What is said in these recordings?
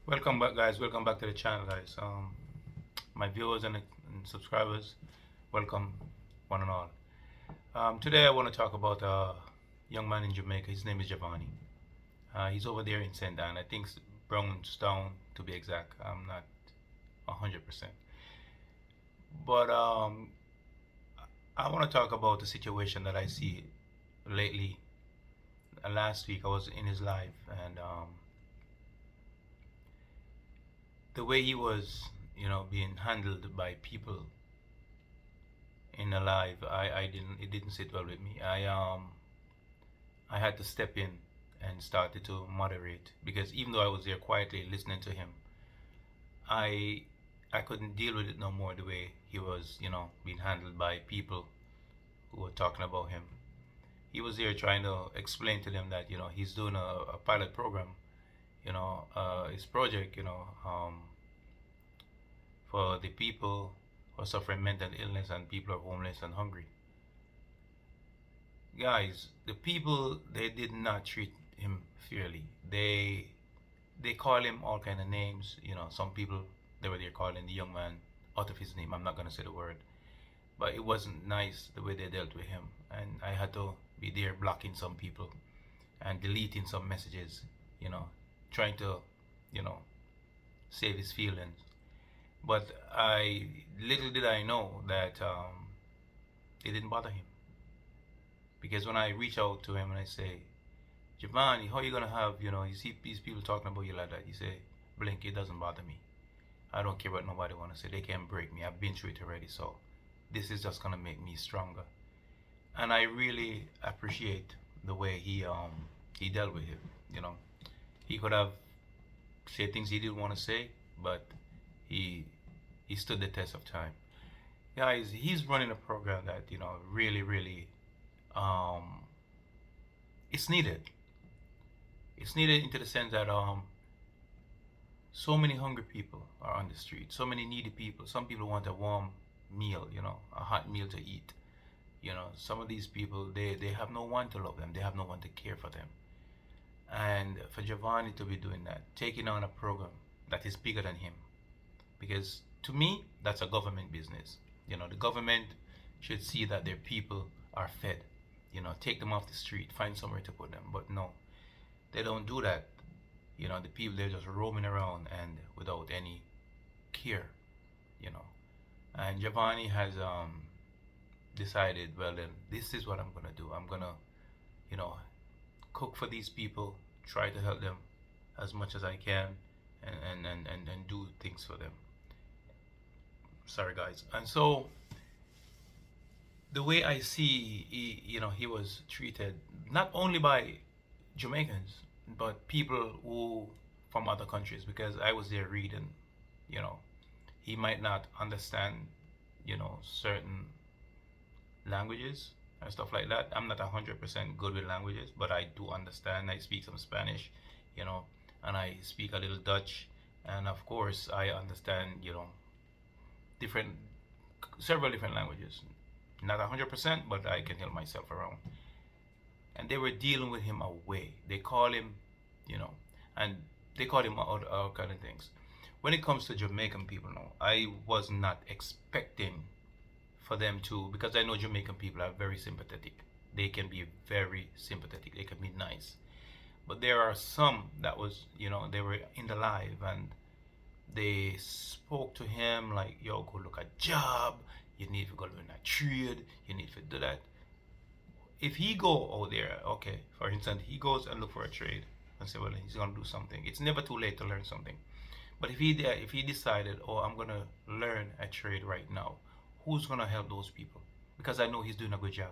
Welcome back, guys. Welcome back to the channel, guys. My viewers and subscribers, welcome, one and all. Today, I want to talk about a young man in Jamaica. His name is Jhavonni. He's over there in St. Anne. I think Brownstown, to be exact. I'm not 100%. But I want to talk about the situation that I see lately. Last week, I was in his life, and the way he was, being handled by people in a live, I didn't. It didn't sit well with me. I had to step in and started to moderate because even though I was there quietly listening to him, I I couldn't deal with it no more the way he was, being handled by people who were talking about him. He was there trying to explain to them that he's doing a pilot program, his project, for the people who are suffering mental illness and people who are homeless and hungry. Guys, the people, they did not treat him fairly. They call him all kind of names. Some people, they were there calling the young man out of his name. I'm not gonna say the word, but it wasn't nice the way they dealt with him, and I had to be there blocking some people and deleting some messages. You know, trying to, you know, save his feelings. But I little did I know that it didn't bother him, because when I reach out to him and I say, Jhavonni, how you gonna have, you see these people talking about you like that. You say, Blink, it doesn't bother me. I don't care what nobody wanna say. They can't break me. I've been through it already, so this is just gonna make me stronger. And I really appreciate the way he dealt with it. You know, he could have said things he didn't want to say, but he he stood the test of time. Guys, he's running a program that really um, it's needed. It's needed into the sense that so many hungry people are on the street, so many needy people. Some people want a warm meal, a hot meal to eat. Some of these people, they have no one to love them, they have no one to care for them. And for Jhavonni to be doing that, taking on a program that is bigger than him, because to me, that's a government business. The government should see that their people are fed. Take them off the street, find somewhere to put them. But no, they don't do that. The people, they're just roaming around and without any care. You know, and Jhavonni has decided, well, then this is what I'm gonna do. I'm gonna, you know, cook for these people, try to help them as much as I can, and do things for them. Sorry, guys. And so the way I see, he was treated not only by Jamaicans, but people who from other countries, because I was there reading, you know, he might not understand, certain languages and stuff like that. I'm not 100% good with languages, but I do understand. I speak some Spanish, you know, and I speak a little Dutch, and of course I understand, different, several different languages. Not 100%, but I can help myself around. And they were dealing with him away. They call him, you know, and they call him all kind of things. When it comes to Jamaican people now, I was not expecting for them to, because I know Jamaican people are very sympathetic. They can be very sympathetic. They can be nice. But there are some that was, they were in the live and they spoke to him like, yo, go look at job. You need to go learn that trade. You need to do that. If he go out there, okay, for instance, he goes and look for a trade and say, well, he's gonna do something. It's never too late to learn something. But if he decided, oh, I'm gonna learn a trade right now, who's gonna help those people? Because I know he's doing a good job.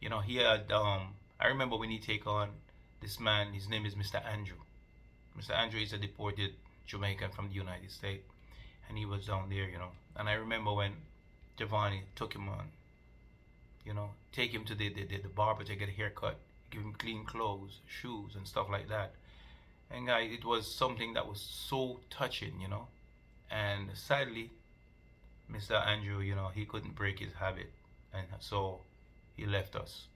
He had I remember when he take on this man. His name is Mr. Andrew. Mr. Andrew is a deported Jamaican from the United States, and he was down there. And I remember when Jhavonni took him on. Take him to the barber to get a haircut, give him clean clothes, shoes, and stuff like that. And guys, it was something that was so touching. And sadly, Mr. Andrew, he couldn't break his habit, and so he left us.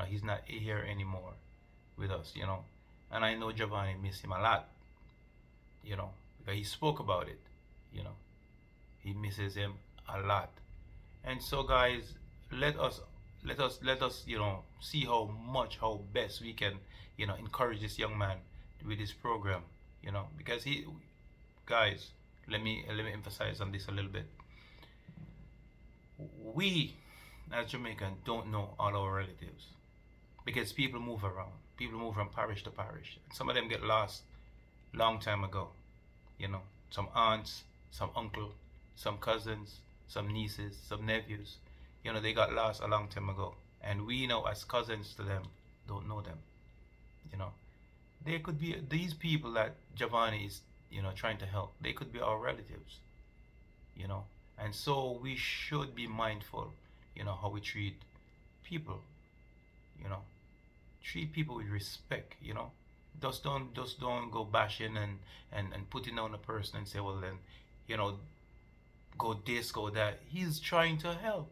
He's not here anymore with us. And I know Jhavonni miss him a lot. you know, because he spoke about it, you know. He misses him a lot. And so guys, let us let us see how best we can encourage this young man with this program, because he guys, let me emphasize on this a little bit. We as Jamaicans don't know all our relatives because people move around. People move from parish to parish. Some of them get lost long time ago. You know, some aunts, some uncle, some cousins, some nieces, some nephews. They got lost a long time ago, and we know as cousins to them don't know them. You know, they could be these people that Jhavonni is trying to help. They could be our relatives. You know, and so we should be mindful. How we treat people. You know, treat people with respect. Just don't go bashing and putting on a person and say, well then, you know go this, go that. He's trying to help.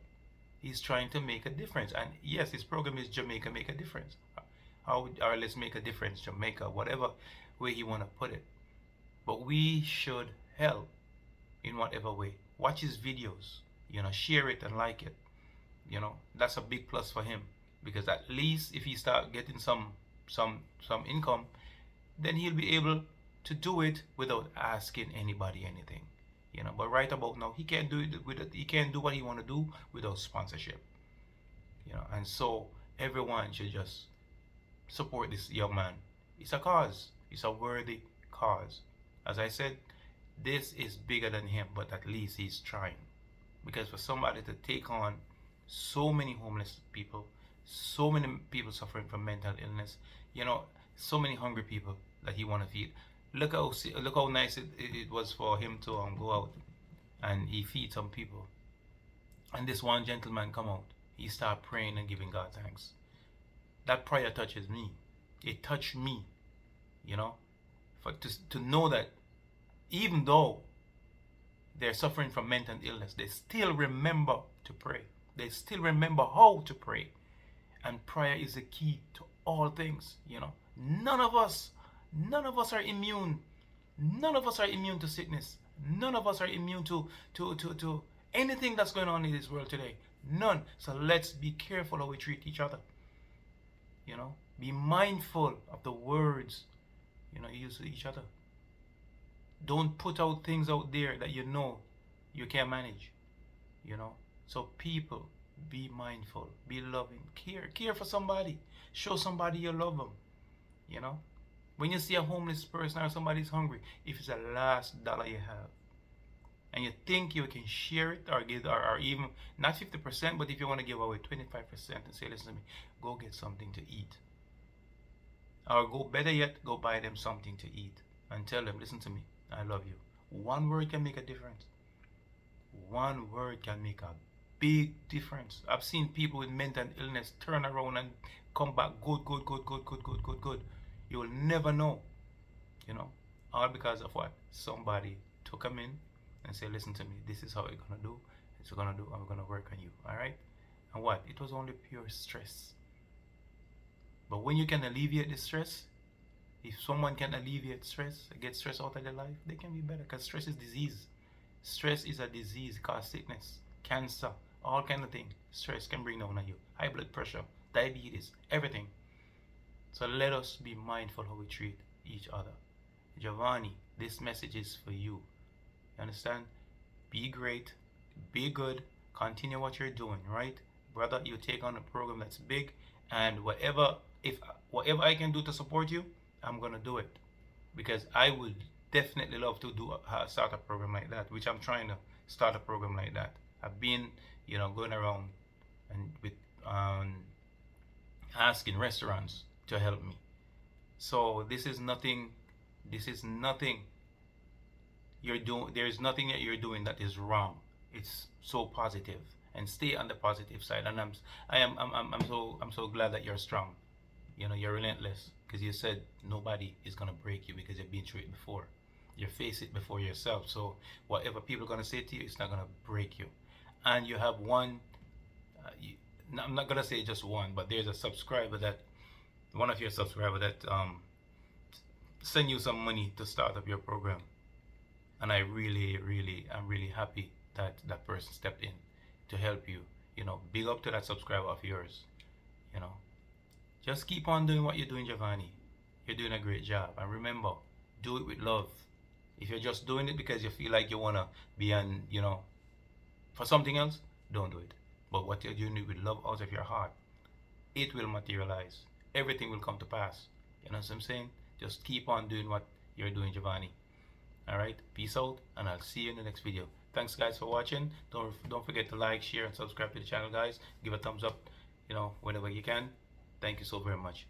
He's trying to make a difference. And yes, his program is Jamaica Make a Difference. Or let's make a difference, Jamaica, whatever way you want to put it. But we should help in whatever way. Watch his videos, share it and like it. That's a big plus for him, because at least if he start getting some income, then he'll be able to do it without asking anybody anything. But right about now, he can't do it with it. He can't do what he want to do without sponsorship. And so everyone should just support this young man. It's a cause. It's a worthy cause. As I said, this is bigger than him, but at least he's trying. Because for somebody to take on so many homeless people, so many people suffering from mental illness, so many hungry people that he want to feed. Look how nice it was for him to go out and he feed some people. And this one gentleman come out. He start praying and giving God thanks. That prayer touches me. It touched me, for to know that even though they're suffering from mental illness, they still remember to pray. They still remember how to pray. And prayer is the key to all things. None of us are immune. None of us are immune to sickness. None of us are immune to anything that's going on in this world today. None. So let's be careful how we treat each other. Be mindful of the words you use to each other. Don't put out things out there that you can't manage. So people, be mindful, be loving, care for somebody, show somebody you love them. When you see a homeless person or somebody's hungry, if it's the last dollar you have and you think you can share it or give, or even not 50%, but if you want to give away 25% and say, listen to me, go get something to eat, or go, better yet, go buy them something to eat and tell them, listen to me, I love you. One word can make a difference. One word can make a big difference. I've seen people with mental illness turn around and come back good. You will never know, all because of what? Somebody took them in and said, listen to me, this is how we're going to do. It's going to do, and we're going to work on you. All right? And what? It was only pure stress. But when you can alleviate the stress, if someone can alleviate stress, get stress out of their life, they can be better, because stress is disease. Stress is a disease, cause sickness, cancer, all kind of things. Stress can bring down on you. High blood pressure, diabetes, everything. So let us be mindful how we treat each other. Jhavonni, this message is for you. You understand? Be great, be good, continue what you're doing, right? Brother, you take on a program that's big, and whatever I can do to support you, I'm gonna do it, because I would definitely love to start a program like that, which I'm trying to start a program like that. I've been, going around and with asking restaurants to help me. So this is nothing you're doing. There's nothing that you're doing that is wrong. It's so positive, and stay on the positive side. And I'm so glad that you're strong. You're relentless, because you said nobody is gonna break you because you've been through it before. You face it before yourself. So whatever people are gonna say to you, it's not gonna break you. And you have one. I'm not gonna say just one, but there's a subscriber that one of your subscribers that send you some money to start up your program. And I really, really, I'm really happy that that person stepped in to help you. You know, big up to that subscriber of yours. You know, just keep on doing what you're doing, Jhavonni. You're doing a great job. And remember, do it with love. If you're just doing it because you feel like you wanna be on, for something else, don't do it. But what you're doing it with love out of your heart, it will materialize. Everything will come to pass. You know what I'm saying? Just keep on doing what you're doing, Jhavonni. All right, peace out, and I'll see you in the next video. Thanks, guys, for watching. Don't forget to like, share, and subscribe to the channel, guys. Give a thumbs up, whenever you can. Thank you so very much.